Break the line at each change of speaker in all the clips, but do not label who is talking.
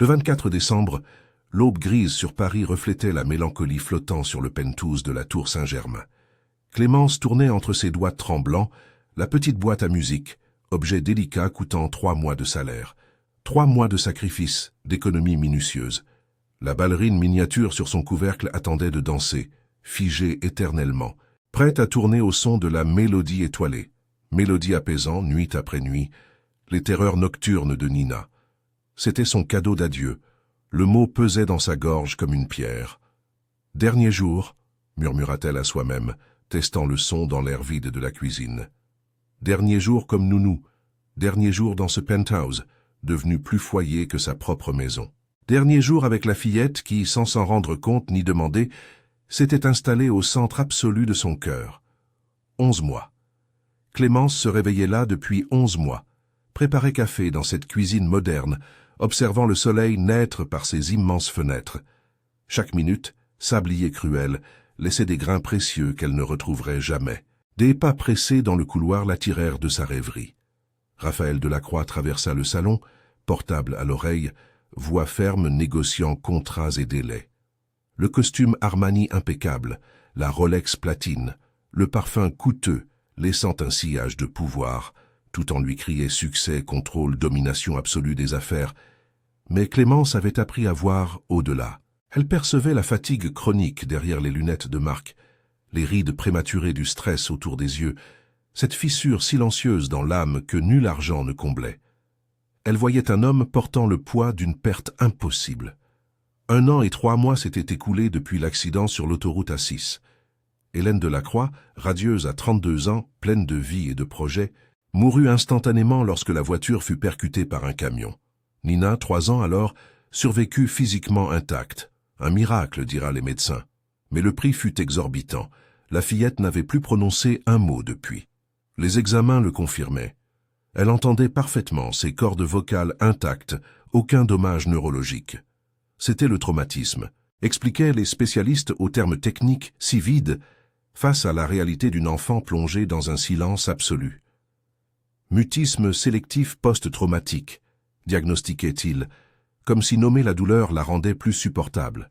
Le 24 décembre, l'aube grise sur Paris reflétait la mélancolie flottant sur le penthouse de la tour Saint-Germain. Clémence tournait entre ses doigts tremblants la petite boîte à musique, objet délicat coûtant 3 mois de salaire. 3 mois de sacrifice, d'économie minutieuse. La ballerine miniature sur son couvercle attendait de danser, figée éternellement, prête à tourner au son de la mélodie étoilée. Mélodie apaisant, nuit après nuit, les terreurs nocturnes de Nina. C'était son cadeau d'adieu. Le mot pesait dans sa gorge comme une pierre. « Dernier jour », murmura-t-elle à soi-même, testant le son dans l'air vide de la cuisine. « Dernier jour comme nounou, dernier jour dans ce penthouse, devenu plus foyer que sa propre maison. Dernier jour avec la fillette qui, sans s'en rendre compte ni demander, s'était installée au centre absolu de son cœur. 11 mois. Clémence se réveillait là depuis 11 mois, préparait café dans cette cuisine moderne, observant le soleil naître par ses immenses fenêtres. Chaque minute, sablier cruel, laissait des grains précieux qu'elle ne retrouverait jamais. Des pas pressés dans le couloir l'attirèrent de sa rêverie. Raphaël Delacroix traversa le salon, portable à l'oreille, voix ferme négociant contrats et délais. Le costume Armani impeccable, la Rolex platine, le parfum coûteux, laissant un sillage de pouvoir, tout en lui criait succès, contrôle, domination absolue des affaires. Mais Clémence avait appris à voir au-delà. Elle percevait la fatigue chronique derrière les lunettes de Marc, les rides prématurées du stress autour des yeux, cette fissure silencieuse dans l'âme que nul argent ne comblait. Elle voyait un homme portant le poids d'une perte impossible. 1 an et 3 mois s'étaient écoulés depuis l'accident sur l'autoroute A6. Hélène Delacroix, radieuse à 32 ans, pleine de vie et de projets, mourut instantanément lorsque la voiture fut percutée par un camion. Nina, 3 ans alors, survécut physiquement intacte. Un miracle, dira les médecins. Mais le prix fut exorbitant. La fillette n'avait plus prononcé un mot depuis. Les examens le confirmaient. Elle entendait parfaitement, ses cordes vocales intactes, aucun dommage neurologique. C'était le traumatisme, expliquaient les spécialistes aux termes techniques si vides, face à la réalité d'une enfant plongée dans un silence absolu. Mutisme sélectif post-traumatique, diagnostiquait-il, comme si nommer la douleur la rendait plus supportable.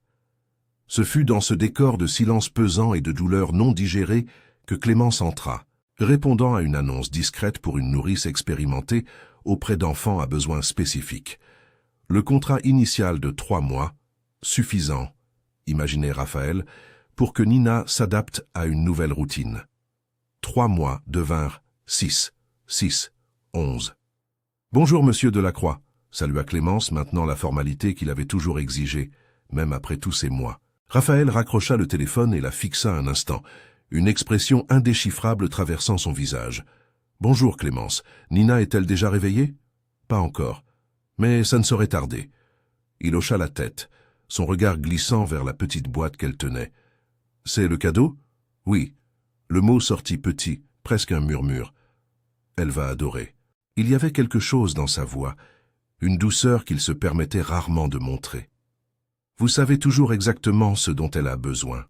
Ce fut dans ce décor de silence pesant et de douleur non digérée que Clémence entra, répondant à une annonce discrète pour une nourrice expérimentée auprès d'enfants à besoins spécifiques. Le contrat initial de 3 mois, suffisant, imaginait Raphaël, pour que Nina s'adapte à une nouvelle routine. 3 mois devinrent 6, 11. « Bonjour, monsieur Delacroix », salua Clémence, maintenant la formalité qu'il avait toujours exigée, même après tous ces mois. Raphaël raccrocha le téléphone et la fixa un instant, une expression indéchiffrable traversant son visage. « Bonjour, Clémence. Nina est-elle déjà réveillée ?»« Pas encore. Mais ça ne saurait tarder. » Il hocha la tête, son regard glissant vers la petite boîte qu'elle tenait. « C'est le cadeau ?»« Oui. » Le mot sortit petit, presque un murmure. « Elle va adorer. » Il y avait quelque chose dans sa voix, une douceur qu'il se permettait rarement de montrer. « Vous savez toujours exactement ce dont elle a besoin. »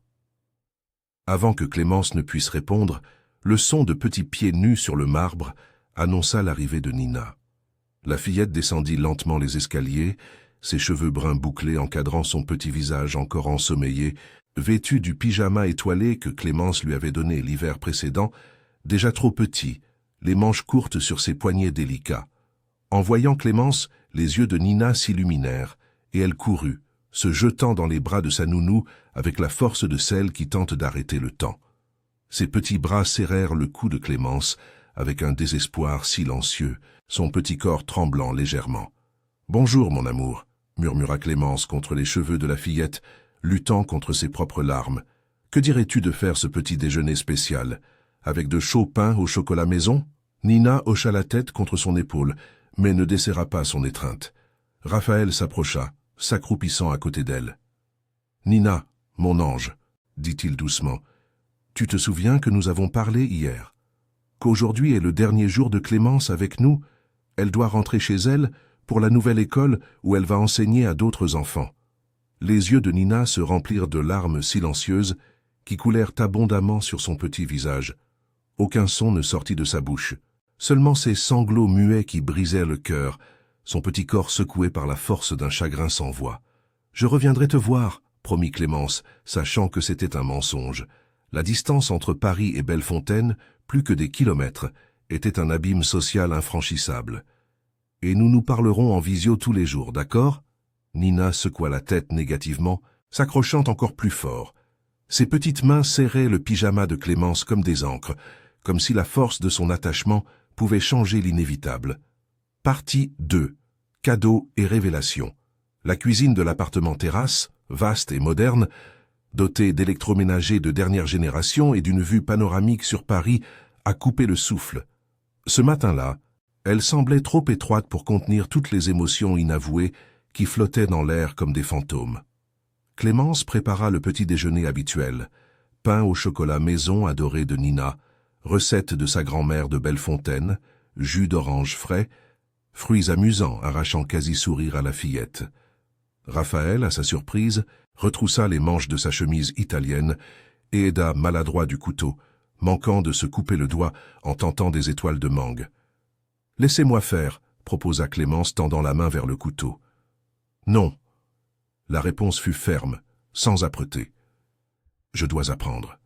Avant que Clémence ne puisse répondre, le son de petits pieds nus sur le marbre annonça l'arrivée de Nina. La fillette descendit lentement les escaliers, ses cheveux bruns bouclés encadrant son petit visage encore ensommeillé, vêtue du pyjama étoilé que Clémence lui avait donné l'hiver précédent, déjà trop petit, les manches courtes sur ses poignets délicats. En voyant Clémence, les yeux de Nina s'illuminèrent, et elle courut, se jetant dans les bras de sa nounou avec la force de celle qui tente d'arrêter le temps. Ses petits bras serrèrent le cou de Clémence avec un désespoir silencieux, son petit corps tremblant légèrement. « Bonjour, mon amour », murmura Clémence contre les cheveux de la fillette, luttant contre ses propres larmes. « Que dirais-tu de faire ce petit déjeuner spécial, avec de chauds pains au chocolat maison ?» Nina hocha la tête contre son épaule, mais ne desserra pas son étreinte. Raphaël s'approcha, s'accroupissant à côté d'elle. « Nina, mon ange, » dit-il doucement, « tu te souviens que nous avons parlé hier, qu'aujourd'hui est le dernier jour de Clémence avec nous, elle doit rentrer chez elle pour la nouvelle école où elle va enseigner à d'autres enfants. » Les yeux de Nina se remplirent de larmes silencieuses qui coulèrent abondamment sur son petit visage. Aucun son ne sortit de sa bouche, seulement ces sanglots muets qui brisèrent le cœur, son petit corps secoué par la force d'un chagrin sans voix. « Je reviendrai te voir », promit Clémence, sachant que c'était un mensonge. La distance entre Paris et Bellefontaine, plus que des kilomètres, était un abîme social infranchissable. « Et nous nous parlerons en visio tous les jours, d'accord ?» Nina secoua la tête négativement, s'accrochant encore plus fort. Ses petites mains serraient le pyjama de Clémence comme des ancres, comme si la force de son attachement pouvait changer l'inévitable. Partie 2. Cadeaux et révélations. La cuisine de l'appartement terrasse, vaste et moderne, dotée d'électroménagers de dernière génération et d'une vue panoramique sur Paris, a coupé le souffle. Ce matin-là, elle semblait trop étroite pour contenir toutes les émotions inavouées qui flottaient dans l'air comme des fantômes. Clémence prépara le petit déjeuner habituel, pain au chocolat maison adoré de Nina, recette de sa grand-mère de Bellefontaine, jus d'orange frais, fruits amusants arrachant quasi-sourire à la fillette. Raphaël, à sa surprise, retroussa les manches de sa chemise italienne et aida maladroit du couteau, manquant de se couper le doigt en tentant des étoiles de mangue. « Laissez-moi faire », proposa Clémence tendant la main vers le couteau. « Non. » La réponse fut ferme, sans âpreté. « Je dois apprendre.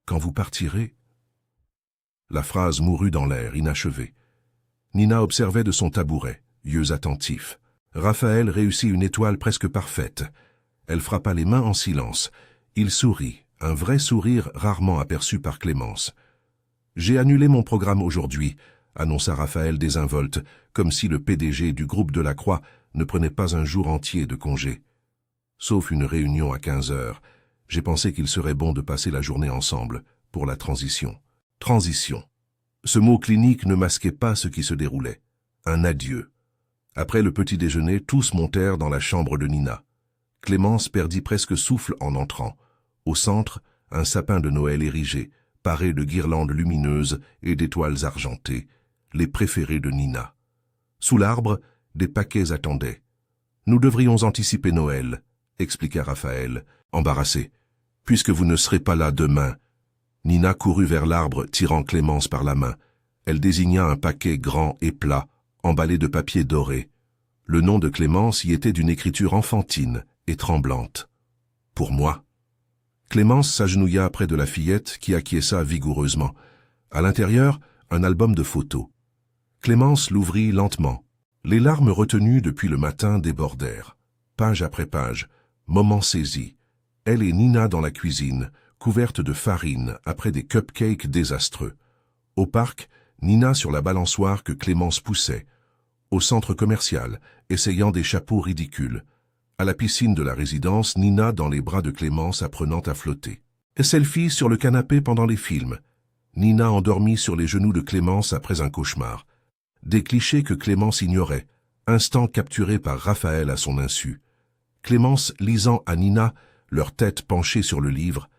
Quand vous partirez... » La phrase mourut dans l'air, inachevée. Nina observait de son tabouret, yeux attentifs. Raphaël réussit une étoile presque parfaite. Elle frappa les mains en silence. Il sourit, un vrai sourire rarement aperçu par Clémence. « J'ai annulé mon programme aujourd'hui », annonça Raphaël désinvolte, comme si le PDG du groupe de la Croix ne prenait pas un jour entier de congé. Sauf une réunion à 15 heures. J'ai pensé qu'il serait bon de passer la journée ensemble, pour la transition. Transition. Ce mot clinique ne masquait pas ce qui se déroulait. Un adieu. Après le petit déjeuner, tous montèrent dans la chambre de Nina. Clémence perdit presque souffle en entrant. Au centre, un sapin de Noël érigé, paré de guirlandes lumineuses et d'étoiles argentées, les préférés de Nina. Sous l'arbre, des paquets attendaient. « Nous devrions anticiper Noël », expliqua Raphaël, embarrassé. « Puisque vous ne serez pas là demain. » Nina courut vers l'arbre, tirant Clémence par la main. Elle désigna un paquet grand et plat, emballé de papier doré. Le nom de Clémence y était d'une écriture enfantine et tremblante. « Pour moi ». Clémence s'agenouilla près de la fillette qui acquiesça vigoureusement. À l'intérieur, un album de photos. Clémence l'ouvrit lentement. Les larmes retenues depuis le matin débordèrent. Page après page, moment saisi. Elle et Nina dans la cuisine, couverte de farine après des cupcakes désastreux. Au parc, Nina sur la balançoire que Clémence poussait. Au centre commercial, essayant des chapeaux ridicules. À la piscine de la résidence, Nina dans les bras de Clémence apprenant à flotter. Et selfie sur le canapé pendant les films. Nina endormie sur les genoux de Clémence après un cauchemar. Des clichés que Clémence ignorait, instant capturé par Raphaël à son insu. Clémence lisant à Nina, leur tête penchée sur le livre.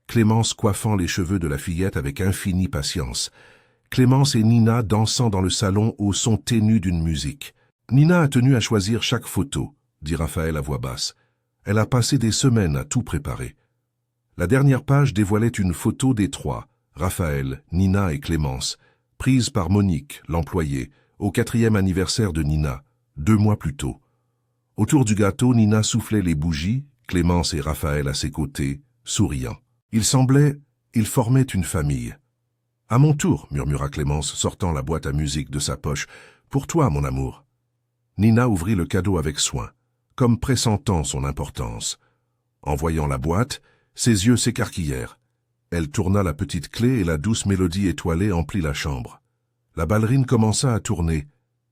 Clémence coiffant les cheveux de la fillette avec infinie patience. Clémence et Nina dansant dans le salon au son ténu d'une musique. Nina a tenu à choisir chaque photo, dit Raphaël à voix basse. Elle a passé des semaines à tout préparer. La dernière page dévoilait une photo des trois, Raphaël, Nina et Clémence, prise par Monique, l'employée, au 4e anniversaire de Nina, 2 mois plus tôt. Autour du gâteau, Nina soufflait les bougies, Clémence et Raphaël à ses côtés, souriant. Il semblait, ils formaient une famille. « À mon tour », murmura Clémence, sortant la boîte à musique de sa poche. « Pour toi, mon amour. » Nina ouvrit le cadeau avec soin, comme pressentant son importance. En voyant la boîte, ses yeux s'écarquillèrent. Elle tourna la petite clé et la douce mélodie étoilée emplit la chambre. La ballerine commença à tourner,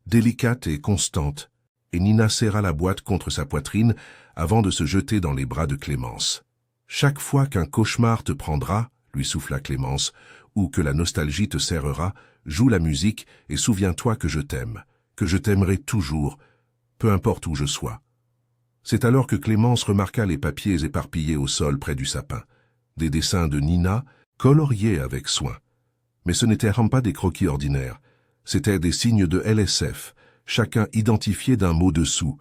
délicate et constante, et Nina serra la boîte contre sa poitrine avant de se jeter dans les bras de Clémence. « Chaque fois qu'un cauchemar te prendra, » lui souffla Clémence, « ou que la nostalgie te serrera, joue la musique et souviens-toi que je t'aime, que je t'aimerai toujours, peu importe où je sois. » C'est alors que Clémence remarqua les papiers éparpillés au sol près du sapin. Des dessins de Nina, coloriés avec soin. Mais ce n'étaient pas des croquis ordinaires, c'étaient des signes de LSF, chacun identifié d'un mot dessous,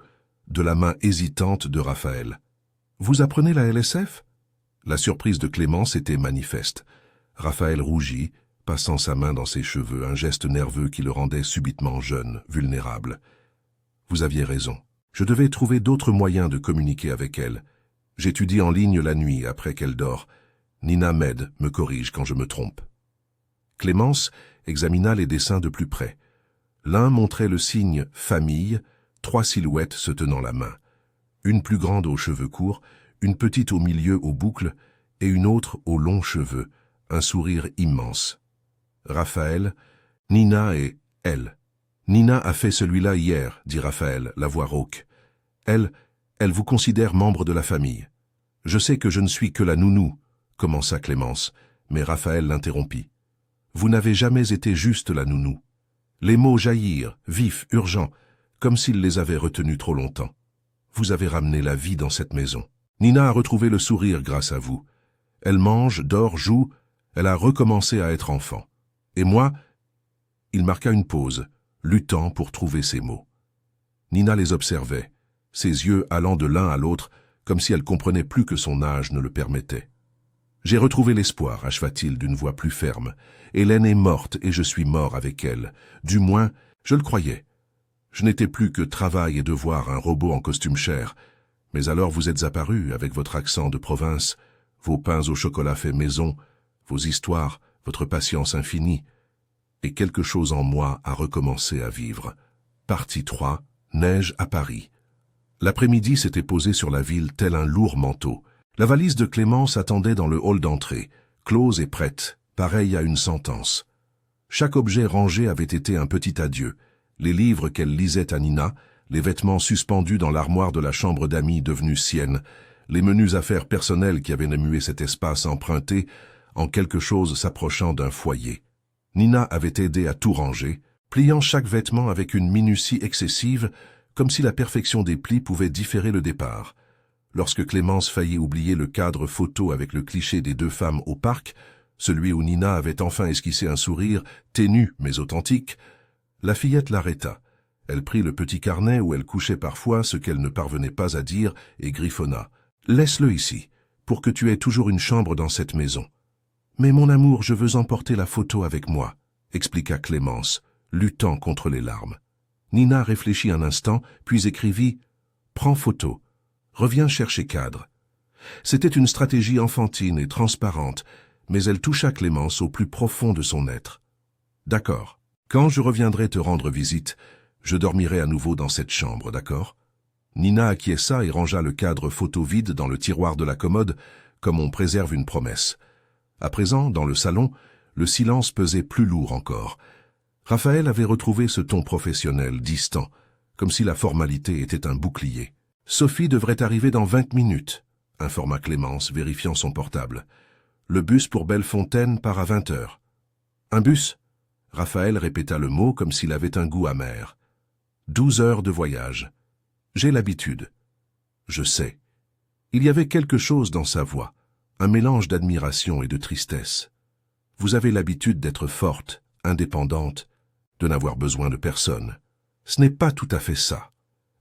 de la main hésitante de Raphaël. « Vous apprenez la LSF ?» La surprise de Clémence était manifeste. Raphaël rougit, passant sa main dans ses cheveux, un geste nerveux qui le rendait subitement jeune, vulnérable. « Vous aviez raison. Je devais trouver d'autres moyens de communiquer avec elle. J'étudie en ligne la nuit après qu'elle dort. Nina m'aide, me corrige quand je me trompe. Clémence examina les dessins de plus près. L'un montrait le signe « famille », 3 silhouettes se tenant la main. Une plus grande aux cheveux courts, une petite au milieu aux boucles et une autre aux longs cheveux, un sourire immense. Raphaël, Nina et elle. Nina a fait celui-là hier, dit Raphaël, la voix rauque. Elle vous considère membre de la famille. Je sais que je ne suis que la nounou, commença Clémence, mais Raphaël l'interrompit. Vous n'avez jamais été juste la nounou. Les mots jaillirent, vifs, urgents, comme s'il les avait retenus trop longtemps. Vous avez ramené la vie dans cette maison. Nina a retrouvé le sourire grâce à vous. Elle mange, dort, joue, elle a recommencé à être enfant. Et moi, il marqua une pause, luttant pour trouver ses mots. Nina les observait, ses yeux allant de l'un à l'autre, comme si elle comprenait plus que son âge ne le permettait. J'ai retrouvé l'espoir, acheva-t-il d'une voix plus ferme. Hélène est morte et je suis mort avec elle. Du moins, je le croyais. Je n'étais plus que travail et devoir, un robot en costume cher. Mais alors vous êtes apparu avec votre accent de province, vos pains au chocolat fait maison, vos histoires, votre patience infinie. Et quelque chose en moi a recommencé à vivre. Partie 3, neige à Paris. L'après-midi s'était posé sur la ville tel un lourd manteau. La valise de Clémence attendait dans le hall d'entrée, close et prête, pareille à une sentence. Chaque objet rangé avait été un petit adieu. Les livres qu'elle lisait à Nina, les vêtements suspendus dans l'armoire de la chambre d'amis devenue sienne, les menues affaires personnelles qui avaient mué cet espace emprunté en quelque chose s'approchant d'un foyer. Nina avait aidé à tout ranger, pliant chaque vêtement avec une minutie excessive, comme si la perfection des plis pouvait différer le départ. Lorsque Clémence faillit oublier le cadre photo avec le cliché des 2 femmes au parc, celui où Nina avait enfin esquissé un sourire, ténu mais authentique, la fillette l'arrêta. Elle prit le petit carnet où elle couchait parfois ce qu'elle ne parvenait pas à dire et griffonna. « Laisse-le ici, pour que tu aies toujours une chambre dans cette maison. »« Mais mon amour, je veux emporter la photo avec moi, » expliqua Clémence, luttant contre les larmes. Nina réfléchit un instant, puis écrivit « Prends photo. Reviens chercher cadre. » C'était une stratégie enfantine et transparente, mais elle toucha Clémence au plus profond de son être. « D'accord. Quand je reviendrai te rendre visite, je dormirai à nouveau dans cette chambre, d'accord ?» Nina acquiesça et rangea le cadre photo vide dans le tiroir de la commode, comme on préserve une promesse. À présent, dans le salon, le silence pesait plus lourd encore. Raphaël avait retrouvé ce ton professionnel, distant, comme si la formalité était un bouclier. « Sophie devrait arriver dans 20 minutes, » informa Clémence, vérifiant son portable. « Le bus pour Bellefontaine part à 20 heures. »« Un bus ?» Raphaël répéta le mot comme s'il avait un goût amer. 12 heures de voyage. J'ai l'habitude. Je sais. Il y avait quelque chose dans sa voix, un mélange d'admiration et de tristesse. Vous avez l'habitude d'être forte, indépendante, de n'avoir besoin de personne. Ce n'est pas tout à fait ça.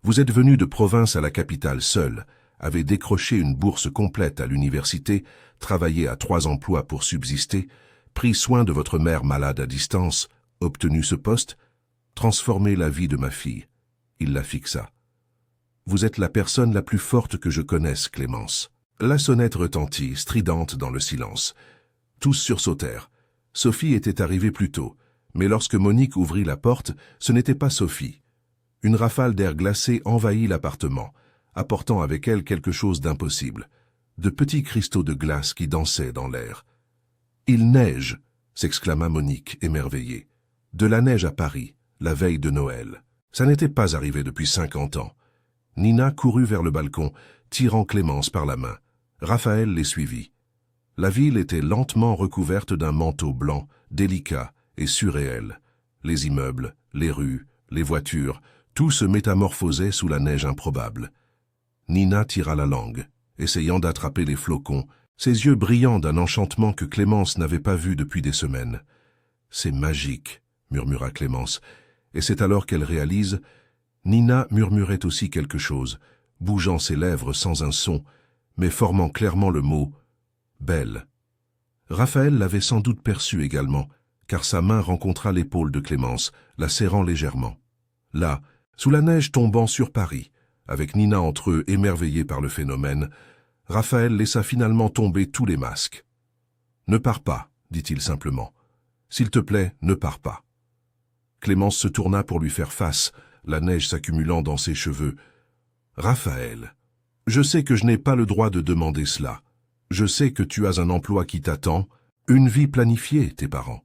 Vous êtes venue de province à la capitale seule, avez décroché une bourse complète à l'université, travaillé à 3 emplois pour subsister, pris soin de votre mère malade à distance, obtenu ce poste, transformé la vie de ma fille. Il la fixa. Vous êtes la personne la plus forte que je connaisse, Clémence. La sonnette retentit, stridente dans le silence. Tous sursautèrent. Sophie était arrivée plus tôt, mais lorsque Monique ouvrit la porte, ce n'était pas Sophie. Une rafale d'air glacé envahit l'appartement, apportant avec elle quelque chose d'impossible. De petits cristaux de glace qui dansaient dans l'air. « Il neige !» s'exclama Monique, émerveillée. « De la neige à Paris, la veille de Noël. Ça n'était pas arrivé depuis 50 ans. » Nina courut vers le balcon, tirant Clémence par la main. Raphaël les suivit. La ville était lentement recouverte d'un manteau blanc, délicat et surréel. Les immeubles, les rues, les voitures, tout se métamorphosait sous la neige improbable. Nina tira la langue, essayant d'attraper les flocons, ses yeux brillants d'un enchantement que Clémence n'avait pas vu depuis des semaines. « C'est magique », murmura Clémence, et c'est alors qu'elle réalise. Nina murmurait aussi quelque chose, bougeant ses lèvres sans un son, mais formant clairement le mot « belle ». Raphaël l'avait sans doute perçu également, car sa main rencontra l'épaule de Clémence, la serrant légèrement. Là, Sous la neige tombant sur Paris, avec Nina entre eux émerveillée par le phénomène, Raphaël laissa finalement tomber tous les masques. « Ne pars pas, dit-il simplement. S'il te plaît, ne pars pas. » Clémence se tourna pour lui faire face, la neige s'accumulant dans ses cheveux. « Raphaël, je sais que je n'ai pas le droit de demander cela. Je sais que tu as un emploi qui t'attend, une vie planifiée, tes parents.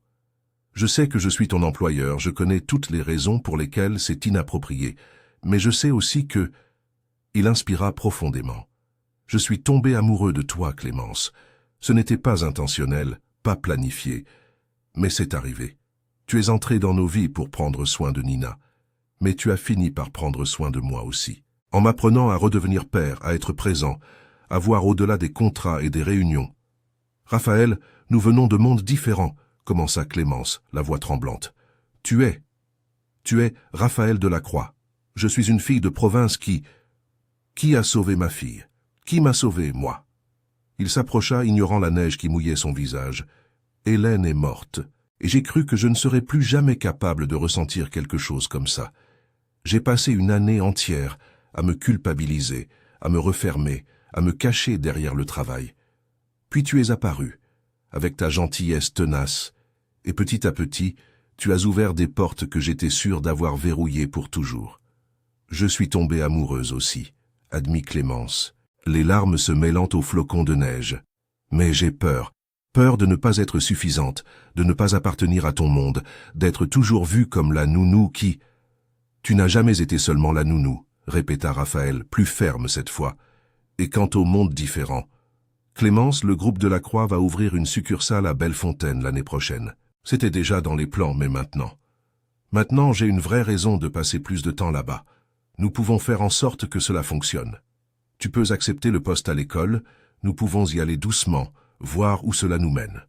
Je sais que je suis ton employeur, je connais toutes les raisons pour lesquelles c'est inapproprié, mais je sais aussi que... » Il inspira profondément. « Je suis tombé amoureux de toi, Clémence. Ce n'était pas intentionnel, pas planifié, mais c'est arrivé. Tu es entré dans nos vies pour prendre soin de Nina, mais tu as fini par prendre soin de moi aussi. En m'apprenant à redevenir père, à être présent, à voir au-delà des contrats et des réunions. Raphaël, nous venons de mondes différents, commença Clémence, la voix tremblante. Tu es Raphaël Delacroix. Je suis une fille de province Qui a sauvé ma fille? Qui m'a sauvé, moi? Il s'approcha, ignorant la neige qui mouillait son visage. Hélène est morte, et j'ai cru que je ne serais plus jamais capable de ressentir quelque chose comme ça. J'ai passé une année entière à me culpabiliser, à me refermer, à me cacher derrière le travail. Puis tu es apparu, avec ta gentillesse tenace, et petit à petit, tu as ouvert des portes que j'étais sûr d'avoir verrouillées pour toujours. Je suis tombée amoureuse aussi, admit Clémence, les larmes se mêlant aux flocons de neige. Mais j'ai peur de ne pas être suffisante, de ne pas appartenir à ton monde, d'être toujours vue comme la nounou qui... Tu n'as jamais été seulement la nounou, répéta Raphaël, plus ferme cette fois. Et quant au monde différent, Clémence, le groupe Delacroix va ouvrir une succursale à Bellefontaine l'année prochaine. C'était déjà dans les plans, mais maintenant. Maintenant, j'ai une vraie raison de passer plus de temps là-bas. Nous pouvons faire en sorte que cela fonctionne. Tu peux accepter le poste à l'école, nous pouvons y aller doucement, voir où cela nous mène.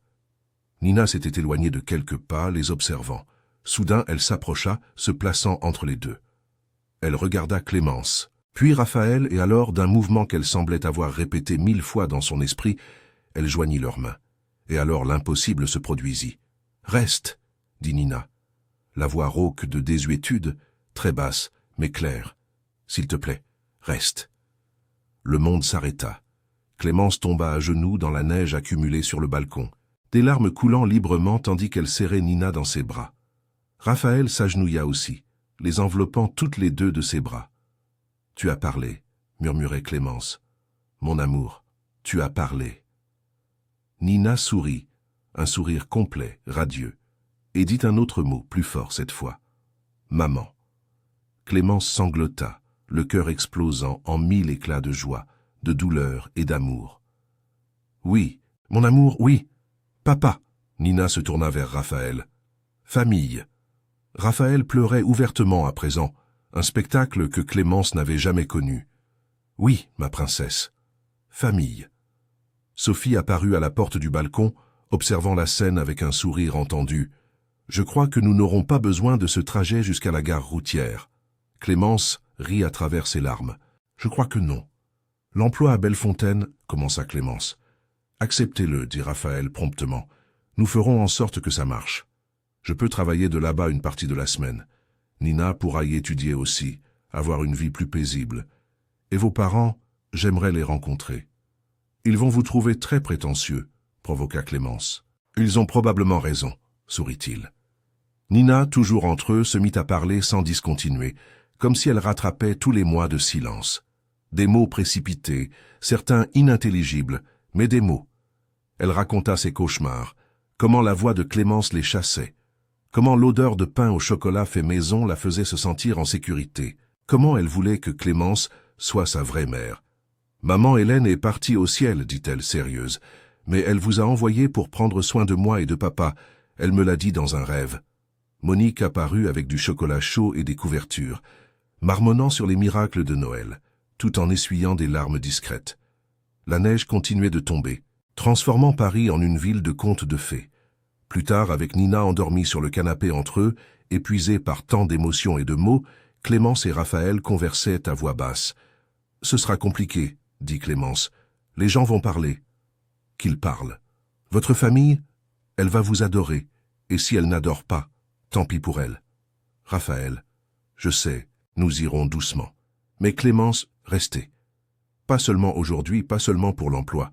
Nina s'était éloignée de quelques pas, les observant. Soudain, elle s'approcha, se plaçant entre les deux. Elle regarda Clémence, puis Raphaël, et alors, d'un mouvement qu'elle semblait avoir répété 1000 fois dans son esprit, elle joignit leurs mains. Et alors l'impossible se produisit. « Reste !» dit Nina. La voix rauque de désuétude, très basse, mais claire. « S'il te plaît, reste !» Le monde s'arrêta. Clémence tomba à genoux dans la neige accumulée sur le balcon, des larmes coulant librement tandis qu'elle serrait Nina dans ses bras. Raphaël s'agenouilla aussi, les enveloppant toutes les deux de ses bras. « Tu as parlé, » murmurait Clémence. « Mon amour, tu as parlé. » Nina sourit, un sourire complet, radieux, et dit un autre mot, plus fort cette fois. « Maman. » Clémence sanglota, le cœur explosant en 1000 éclats de joie, de douleur et d'amour. « Oui, mon amour, oui. Papa. » Nina se tourna vers Raphaël. « Famille. » Raphaël pleurait ouvertement à présent, un spectacle que Clémence n'avait jamais connu. « Oui, ma princesse. Famille. » Sophie apparut à la porte du balcon, observant la scène avec un sourire entendu. « Je crois que nous n'aurons pas besoin de ce trajet jusqu'à la gare routière. » Clémence rit à travers ses larmes. « Je crois que non. »« L'emploi à Bellefontaine, » commença Clémence. « Acceptez-le, dit Raphaël promptement. Nous ferons en sorte que ça marche. Je peux travailler de là-bas une partie de la semaine. Nina pourra y étudier aussi, avoir une vie plus paisible. Et vos parents, j'aimerais les rencontrer. » « Ils vont vous trouver très prétentieux, » provoqua Clémence. « Ils ont probablement raison, » sourit-il. Nina, toujours entre eux, se mit à parler sans discontinuer, comme si elle rattrapait tous les mois de silence. Des mots précipités, certains inintelligibles, mais des mots. Elle raconta ses cauchemars, comment la voix de Clémence les chassait, comment l'odeur de pain au chocolat fait maison la faisait se sentir en sécurité, comment elle voulait que Clémence soit sa vraie mère. « Maman Hélène est partie au ciel, dit-elle sérieuse, mais elle vous a envoyé pour prendre soin de moi et de papa, elle me l'a dit dans un rêve. » Monique apparut avec du chocolat chaud et des couvertures, marmonnant sur les miracles de Noël, tout en essuyant des larmes discrètes. La neige continuait de tomber, transformant Paris en une ville de contes de fées. Plus tard, avec Nina endormie sur le canapé entre eux, épuisés par tant d'émotions et de mots, Clémence et Raphaël conversaient à voix basse. « Ce sera compliqué, » dit Clémence. « Les gens vont parler. » Qu'ils parlent. Votre famille, elle va vous adorer, et si elle n'adore pas, tant pis pour elle. Raphaël, je sais, Nous irons doucement. Mais Clémence, restez. Pas seulement aujourd'hui, pas seulement pour l'emploi.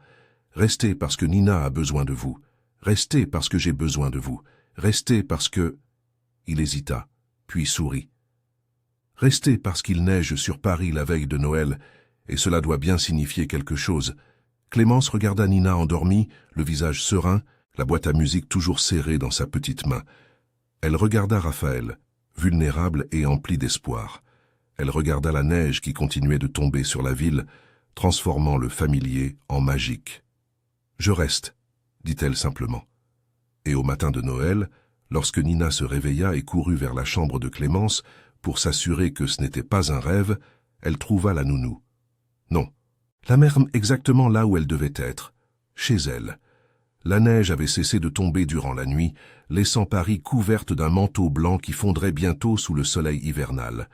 Restez parce que Nina a besoin de vous. Restez parce que j'ai besoin de vous. Restez parce que... Il hésita, puis sourit. Restez parce qu'il neige sur Paris la veille de Noël, et cela doit bien signifier quelque chose. Clémence regarda Nina endormie, le visage serein, la boîte à musique toujours serrée dans sa petite main. Elle regarda Raphaël, vulnérable et empli d'espoir. Elle regarda la neige qui continuait de tomber sur la ville, transformant le familier en magique. « Je reste », dit-elle simplement. Et au matin de Noël, lorsque Nina se réveilla et courut vers la chambre de Clémence pour s'assurer que ce n'était pas un rêve, elle trouva la nounou. Non, la mère exactement là où elle devait être, chez elle. La neige avait cessé de tomber durant la nuit, laissant Paris couverte d'un manteau blanc qui fondrait bientôt sous le soleil hivernal.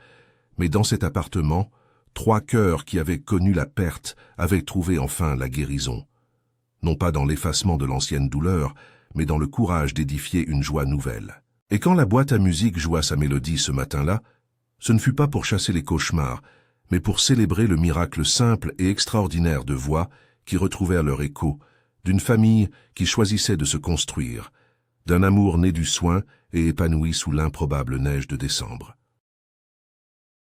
Mais dans cet appartement, 3 cœurs qui avaient connu la perte avaient trouvé enfin la guérison. Non pas dans l'effacement de l'ancienne douleur, mais dans le courage d'édifier une joie nouvelle. Et quand la boîte à musique joua sa mélodie ce matin-là, ce ne fut pas pour chasser les cauchemars, mais pour célébrer le miracle simple et extraordinaire de voix qui retrouvèrent leur écho, d'une famille qui choisissait de se construire, d'un amour né du soin et épanoui sous l'improbable neige de décembre.